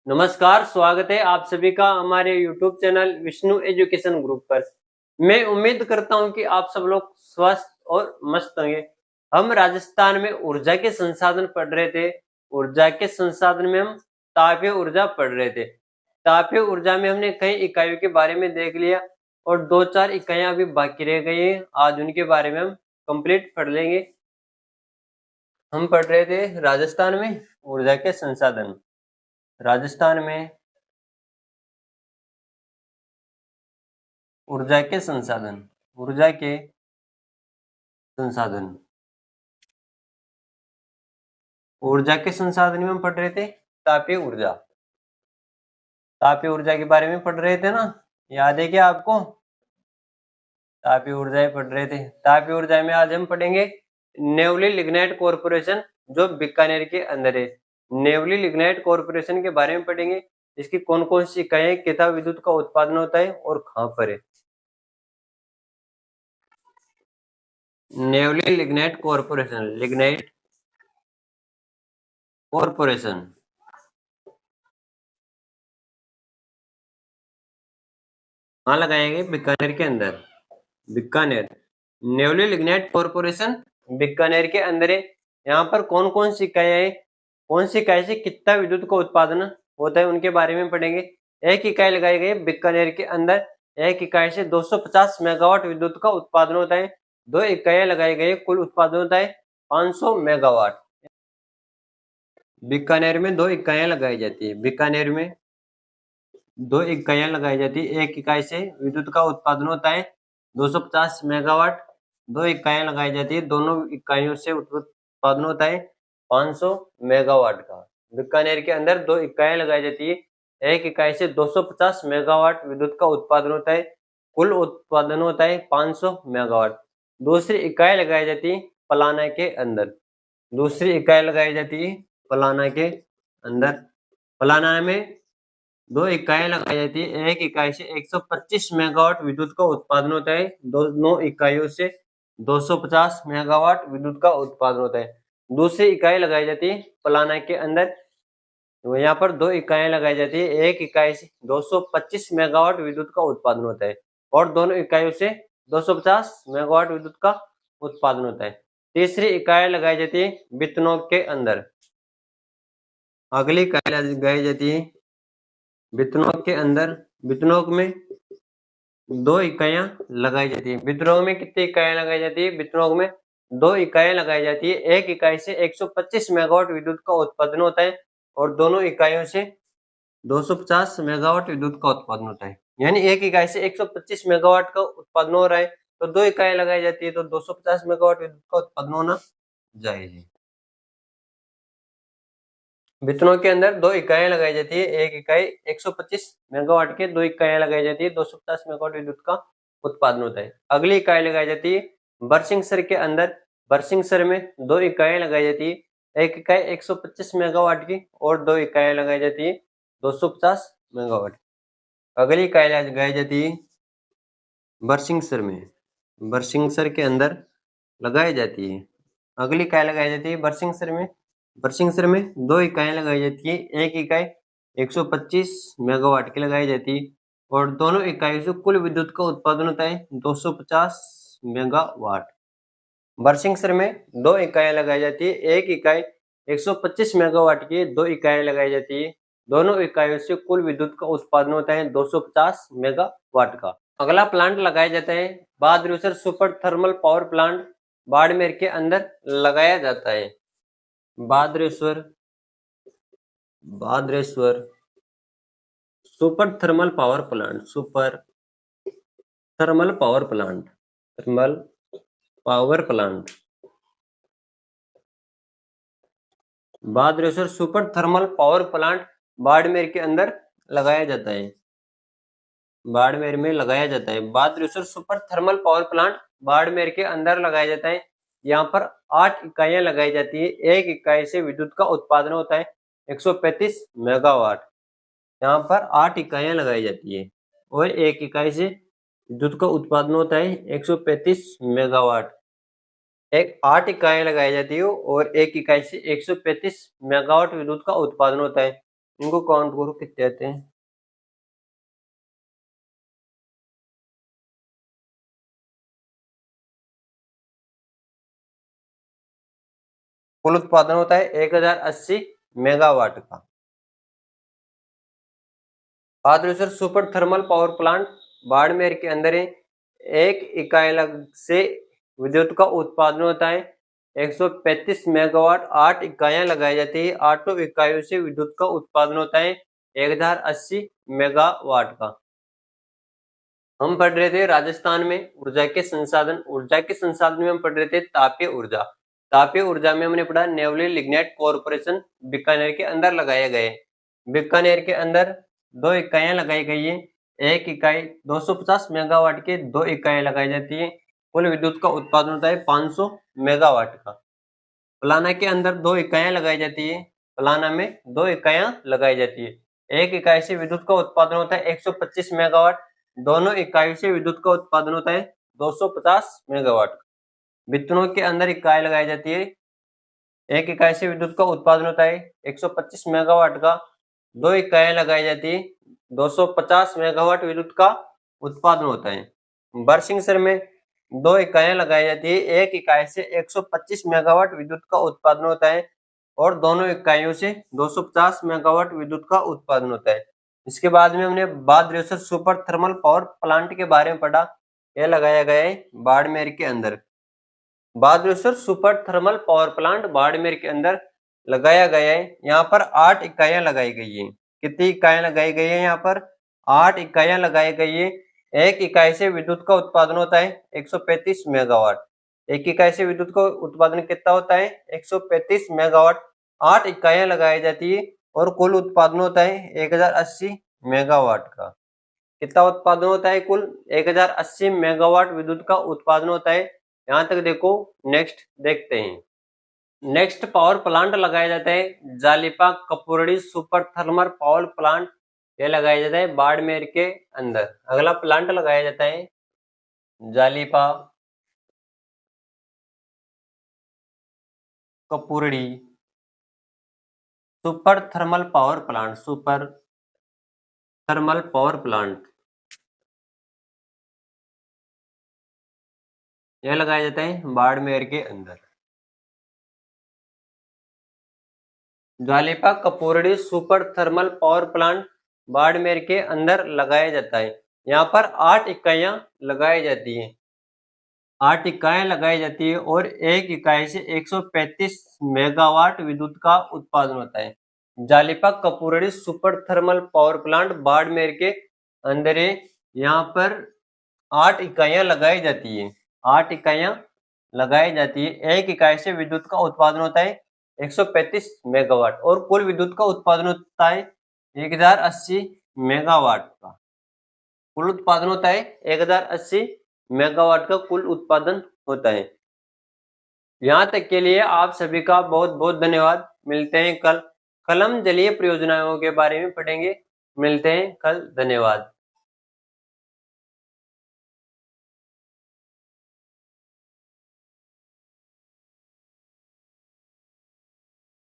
नमस्कार, स्वागत है आप सभी का हमारे YouTube channel Vishnu education group पर। मैं उम्मीद करता हूं कि आप सब लोग स्वस्थ और मस्त होंगे। हम राजस्थान में ऊर्जा के संसाधन पढ़ रहे थे। ऊर्जा के संसाधन में हम तापीय ऊर्जा पढ़ रहे थे। तापीय ऊर्जा में हमने कई इकाइयों के बारे में देख लिया और 2-4 इकाइयां अभी बाकी रह गई हैं। आज उनके बारे में हम कंप्लीट पढ़ लेंगे। हम पढ़ रहे थे राजस्थान में ऊर्जा के संसाधन। राजस्थान में ऊर्जा के संसाधन, ऊर्जा के संसाधन, ऊर्जा के संसाधन में हम पढ़ रहे थे तापीय ऊर्जा। तापीय ऊर्जा के बारे में पढ़ रहे थे ना, याद है क्या आपको? तापीय ऊर्जा पढ़ रहे थे। तापीय ऊर्जा में आज हम पढ़ेंगे नेवली लिग्नाइट कॉर्पोरेशन, जो बीकानेर के अंदर है। नेवली लिग्नाइट कॉर्पोरेशन के बारे में पढ़ेंगे। इसकी कौन कौन सी इकाइयां, कितना विद्युत का उत्पादन होता है और कहां पर है। Neyveli lignite corporation, lignite corporation कहाँ लगाएंगे? बीकानेर के अंदर। बीकानेर, नेवली लिग्नाइट कॉर्पोरेशन बीकानेर के अंदर है। यहाँ पर कौन कौन सी इकाइयां है, कौन सी इकाई से कितना विद्युत का उत्पादन होता है, उनके बारे में पढ़ेंगे। एक इकाई लगाई गई बीकानेर के अंदर। एक इकाई से 250 मेगावाट विद्युत का उत्पादन होता है। 2 इकाइयां लगाई गई, कुल उत्पादन होता है 500 मेगावाट। बीकानेर में 2 इकाइयां लगाई जाती है। बीकानेर में 2 इकाइयां लगाई जाती है। एक इकाई से विद्युत का उत्पादन होता है 250 मेगावाट। 2 इकाइयां लगाई जाती है, दोनों इकाइयों से उत्पादन होता है 500 मेगावाट का। बीकानेर के अंदर 2 इकाइयां लगाई जाती है। एक इकाई से 250 मेगावाट विद्युत का उत्पादन होता है, कुल उत्पादन होता है 500 मेगावाट। दूसरी इकाई लगाई जाती है पलाना के अंदर। दूसरी इकाई लगाई जाती है पलाना के अंदर। पलाना में 2 इकाइयां लगाई जाती है। एक इकाई से 125 मेगावाट विद्युत का उत्पादन होता है। दोनों इकाइयों से 250 मेगावाट विद्युत का उत्पादन होता है। दूसरी इकाई लगाई जाती है पलाना के अंदर। तो यहाँ पर 2 इकाइयां लगाई जाती है। एक इकाई से 225 मेगावाट विद्युत का उत्पादन होता है और दोनों इकाइयों से 250 मेगावाट विद्युत का उत्पादन होता है। तीसरी इकाई लगाई जाती है बितनोक के अंदर। अगली इकाई लगाई जाती है बितनोक के अंदर। बितनोक में 2 इकाइयां लगाई जाती है। बितनोक में कितनी इकाइयां लगाई जाती है? बितनोक में 2 इकाइयां लगाई जाती है। एक इकाई से 125 मेगावाट विद्युत का उत्पादन होता है और दोनों इकाइयों से 250 मेगावाट विद्युत का उत्पादन होता है। यानी एक इकाई से 125 मेगावाट का उत्पादन हो रहा है तो 2 इकाइयां लगाई जाती है, तो 250 मेगावाट विद्युत का उत्पादन होना जायज है। बितनों के अंदर 2 इकाइयां लगाई जाती है। एक इकाई 125 मेगावाट के, 2 इकाइयां लगाई जाती है, 250 मेगावाट विद्युत का उत्पादन होता है। अगली इकाई लगाई जाती है बरसिंहसर के अंदर। बरसिंहसर में 2 इकाइयां लगाई जाती है। एक इकाई 125 मेगावाट की और 2 इकाइयां लगाई जाती है 250 मेगावाट। अगली इकाई लगाई जाती है बरसिंहसर में। बरसिंहसर के अंदर लगाई जाती है। अगली इकाई लगाई जाती है बरसिंहसर में। बरसिंहसर में 2 इकाइयां लगाई जाती है। एक इकाई 125 मेगावाट की लगाई जाती है और दोनों इकाइयों से कुल विद्युत का उत्पादन होता है 250 मेगावाट। बरसिंहसर में 2 इकाइयां लगाई जाती है। एक इकाई 125 मेगावाट की, 2 इकाइयां लगाई जाती है। दोनों इकाइयों से कुल विद्युत का उत्पादन होता है 250 मेगावाट का। अगला प्लांट लगाया जाता है Badresar super thermal power plant, Barmer के अंदर लगाया जाता है। Badreshwar, Badreshwar super thermal power plant, super thermal power plant, thermal power plant. Badreshwar super thermal power plant Barmer के अंदर लगाया जाता है। बाड़मेर में लगाया जाता है। Badreshwar super thermal power plant Barmer के अंदर लगाया जाता है। यहाँ पर 8 इकाइयां लगाई जाती है। एक इकाई से विद्युत का उत्पादन होता है 135 मेगावाट। यहाँ पर 8 इकाइयां लगाई जाती है और एक इकाई से विद्युत का उत्पादन होता है 135 मेगावाट। एक 8 इकाइयां लगाई जाती है और एक इकाई से 135 मेगावाट विद्युत का उत्पादन होता है। इनको काउंट करो कितने आते हैं। कुल उत्पादन होता है 1080 मेगावाट का। आदर्शर super thermal power plant Barmer के अंदर है। एक इकाई से विद्युत का उत्पादन होता है 135 मेगावाट। 8 इकाइयां लगाई जाती है। 8 इकाइयों से विद्युत का उत्पादन होता है 1080 मेगावाट का। हम पढ़ रहे थे राजस्थान में ऊर्जा के संसाधन। ऊर्जा के संसाधन में हम पढ़ रहे थे तापीय ऊर्जा। तापीय ऊर्जा में हमने पढ़ा नेवली लिग्नाइट कॉरपोरेशन बीकानेर के अंदर लगाए गए। बीकानेर के अंदर 2 इकाइयां लगाई गई है। एक इकाई 250 मेगावाट के 2 इकाइयां लगाई जाती है। कुल विद्युत का उत्पादन होता है 500 मेगावाट का। फलाना के अंदर 2 इकाइयां लगाई जाती है। फलाना में 2 इकाइयां लगाई जाती है। एक इकाई से विद्युत का उत्पादन होता है 125 मेगावाट। दोनों इकाइयों से विद्युत का उत्पादन होता है 250 मेगावाट। वितरणों के अंदर इकाई लगाई जाती है। एक इकाई से विद्युत का उत्पादन होता है 125 मेगावाट का। 2 इकाइयां लगाई जाती है 250 मेगावाट विद्युत का उत्पादन होता है। बरसिंगसर में 2 इकाइयां लगाई जाती है। एक इकाई से 125 मेगावाट विद्युत का उत्पादन होता है और दोनों इकाइयों से 250 मेगावाट विद्युत का उत्पादन होता है। इसके बाद में हमने बादरेसर सुपर थर्मल पावर प्लांट के बारे में पढ़ा। यह लगाया गया है बाड़मेर के अंदर। Badresar super thermal power plant Barmer के अंदर लगाया गया है। यहाँ पर 8 इकाइयां लगाई गई है। कितनी इकाइयां लगाई गई है? यहाँ पर 8 इकाइयां लगाई गई है। एक इकाई से विद्युत का उत्पादन होता है 135 मेगावाट। एक इकाई से विद्युत का उत्पादन कितना होता है? 135 मेगावाट। 8 इकाइयां लगाई जाती है और कुल उत्पादन होता है 1080 मेगावाट का। कितना उत्पादन होता है? कुल 1080 मेगावाट विद्युत का उत्पादन होता है। यहाँ तक देखो। नेक्स्ट देखते हैं। नेक्स्ट पावर प्लांट लगाया जाता है Jalipa Kapurdi super thermal power plant. ये लगाया जाता है बाड़मेर के अंदर। अगला प्लांट लगाया जाता है Jalipa Kapurdi super thermal power plant. Super thermal power plant यह लगाया जाता है बाड़मेर के अंदर। Jalipa Kapurdi super thermal power plant Barmer के अंदर लगाया जाता है। यहाँ पर 8 इकाइयां लगाई जाती हैं। 8 इकाइयां लगाई जाती है और एक इकाई से 135 मेगावाट विद्युत का उत्पादन होता है। Jalipa Kapurdi super thermal power plant Barmer के अंदर है। यहाँ पर 8 इकाइयां लगाई जाती है। 8 इकाइयां लगाई जाती है। एक इकाई से विद्युत का उत्पादन होता है 135 मेगावाट और कुल विद्युत का उत्पादन होता है 1080 मेगावाट का। कुल उत्पादन होता है 1080 मेगावाट का कुल उत्पादन होता है। यहाँ तक के लिए आप सभी का बहुत बहुत धन्यवाद। मिलते हैं कल। कलम जलीय परियोजनाओं के बारे में पढ़ेंगे। मिलते हैं कल। धन्यवाद।